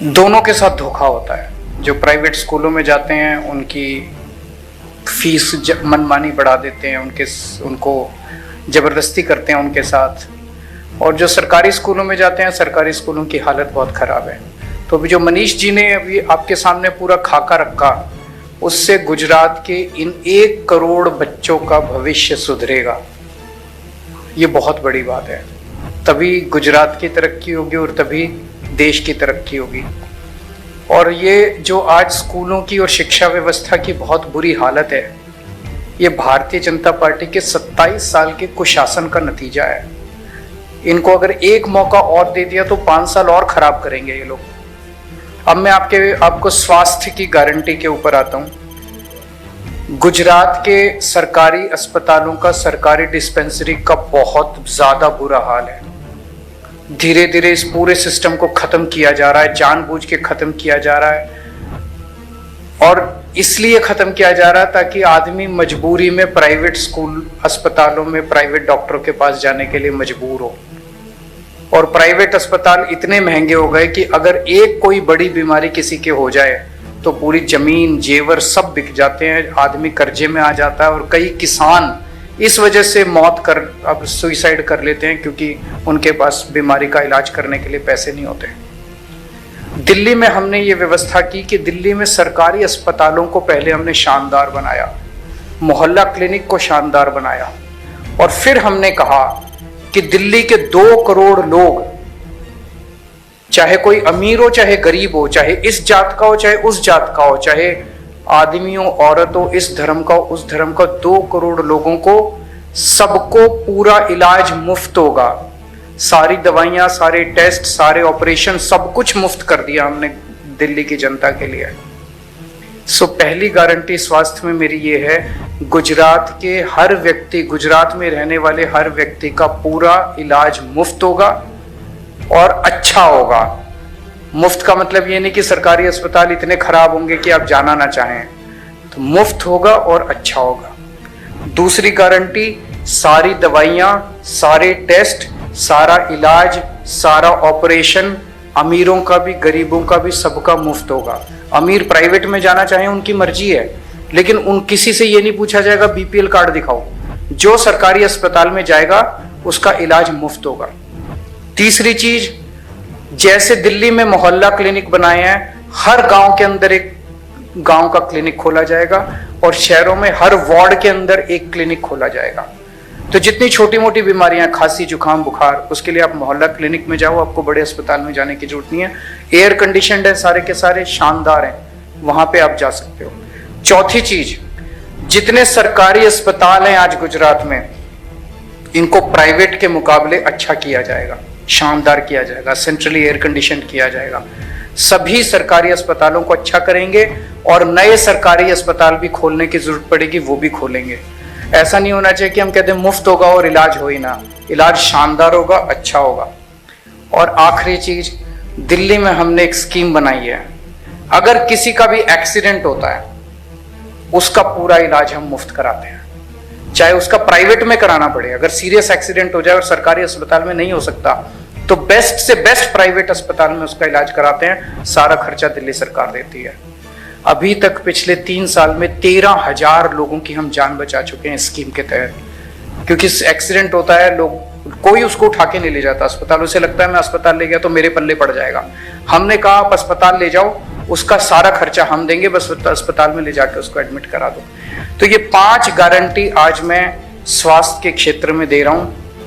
दोनों के साथ धोखा होता है। जो प्राइवेट स्कूलों में जाते हैं उनकी फीस मनमानी बढ़ा देते हैं, उनको ज़बरदस्ती करते हैं उनके साथ, और जो सरकारी स्कूलों में जाते हैं सरकारी स्कूलों की हालत बहुत ख़राब है। तो अभी जो मनीष जी ने अभी आपके सामने पूरा खाका रखा, उससे गुजरात के इन 1 करोड़ बच्चों का भविष्य सुधरेगा। ये बहुत बड़ी बात है। तभी गुजरात की तरक्की होगी और तभी देश की तरक्की होगी। और ये जो आज स्कूलों की और शिक्षा व्यवस्था की बहुत बुरी हालत है, ये भारतीय जनता पार्टी के 27 साल के कुशासन का नतीजा है। इनको अगर एक मौका और दे दिया तो 5 साल और खराब करेंगे ये लोग। अब मैं आपको स्वास्थ्य की गारंटी के ऊपर आता हूँ। गुजरात के सरकारी अस्पतालों का, सरकारी डिस्पेंसरी का बहुत ज़्यादा बुरा हाल है। धीरे धीरे इस पूरे सिस्टम को ख़त्म किया जा रहा है, जानबूझ के ख़त्म किया जा रहा है, और इसलिए ख़त्म किया जा रहा है ताकि आदमी मजबूरी में प्राइवेट स्कूल अस्पतालों में प्राइवेट डॉक्टरों के पास जाने के लिए मजबूर हो। और प्राइवेट अस्पताल इतने महंगे हो गए कि अगर एक कोई बड़ी बीमारी किसी के हो जाए तो पूरी ज़मीन जेवर सब बिक जाते हैं, आदमी कर्जे में आ जाता है, और कई किसान इस वजह से अब सुइसाइड कर लेते हैं क्योंकि उनके पास बीमारी का इलाज करने के लिए पैसे नहीं होते। दिल्ली में हमने ये व्यवस्था की कि दिल्ली में सरकारी अस्पतालों को पहले हमने शानदार बनाया, मोहल्ला क्लिनिक को शानदार बनाया, और फिर हमने कहा कि दिल्ली के 2 करोड़ लोग, चाहे कोई अमीर हो चाहे गरीब हो, चाहे इस जात का हो चाहे उस जात का हो, चाहे आदमी हो औरत हो, इस धर्म का उस धर्म का, 2 करोड़ लोगों को सबको पूरा इलाज मुफ्त होगा। सारी दवाइयाँ, सारे टेस्ट, सारे ऑपरेशन, सब कुछ मुफ्त कर दिया हमने दिल्ली की जनता के लिए। पहली गारंटी स्वास्थ्य में मेरी ये है, गुजरात के हर व्यक्ति, गुजरात में रहने वाले हर व्यक्ति का पूरा इलाज मुफ्त होगा और अच्छा होगा। मुफ्त का मतलब ये नहीं कि सरकारी अस्पताल इतने खराब होंगे कि आप जाना ना चाहें, तो मुफ्त होगा और अच्छा होगा। दूसरी गारंटी, सारी दवाइयाँ, सारे टेस्ट, सारा इलाज, सारा ऑपरेशन, अमीरों का भी गरीबों का भी सबका मुफ्त होगा। अमीर प्राइवेट में जाना चाहें उनकी मर्जी है, लेकिन किसी से ये नहीं पूछा जाएगा बीपीएल कार्ड दिखाओ। जो सरकारी अस्पताल में जाएगा उसका इलाज मुफ्त होगा। तीसरी चीज, जैसे दिल्ली में मोहल्ला क्लिनिक बनाए हैं, हर गांव के अंदर एक गांव का क्लिनिक खोला जाएगा, और शहरों में हर वार्ड के अंदर एक क्लिनिक खोला जाएगा। तो जितनी छोटी मोटी बीमारियां, खांसी जुकाम बुखार, उसके लिए आप मोहल्ला क्लिनिक में जाओ, आपको बड़े अस्पताल में जाने की जरूरत नहीं है। एयर कंडीशनड है, सारे के सारे शानदार हैं, वहां पे आप जा सकते हो। चौथी चीज, जितने सरकारी अस्पताल हैं आज गुजरात में, इनको प्राइवेट के मुकाबले अच्छा किया जाएगा, शानदार किया जाएगा, सेंट्रली एयर कंडीशन किया जाएगा। सभी सरकारी अस्पतालों को अच्छा करेंगे, और नए सरकारी अस्पताल भी खोलने की जरूरत पड़ेगी, वो भी खोलेंगे। ऐसा नहीं होना चाहिए कि हम कहते हैं मुफ्त होगा और इलाज हो ही ना, इलाज शानदार होगा, अच्छा होगा। और आखिरी चीज, दिल्ली में हमने एक स्कीम बनाई है, अगर किसी का भी एक्सीडेंट होता है उसका पूरा इलाज हम मुफ्त कराते हैं, चाहे उसका प्राइवेट में कराना पड़े। अगर सीरियस एक्सीडेंट हो जाए और सरकारी अस्पताल में नहीं हो सकता तो बेस्ट से बेस्ट प्राइवेट अस्पताल में उसका इलाज कराते हैं, सारा खर्चा दिल्ली सरकार देती है। अभी तक पिछले 3 साल में 13,000 लोगों की हम जान बचा चुके हैं स्कीम के तहत। क्योंकि एक्सीडेंट होता है, कोई उसको उठा के नहीं ले जाता अस्पताल, उसे लगता है मैं अस्पताल ले गया तो मेरे पल्ले पड़ जाएगा। हमने कहा आप अस्पताल ले जाओ, उसका सारा खर्चा हम देंगे, बस अस्पताल में ले जाकर उसको एडमिट करा दो। तो ये 5 गारंटी आज मैं स्वास्थ्य के क्षेत्र में दे रहा हूँ।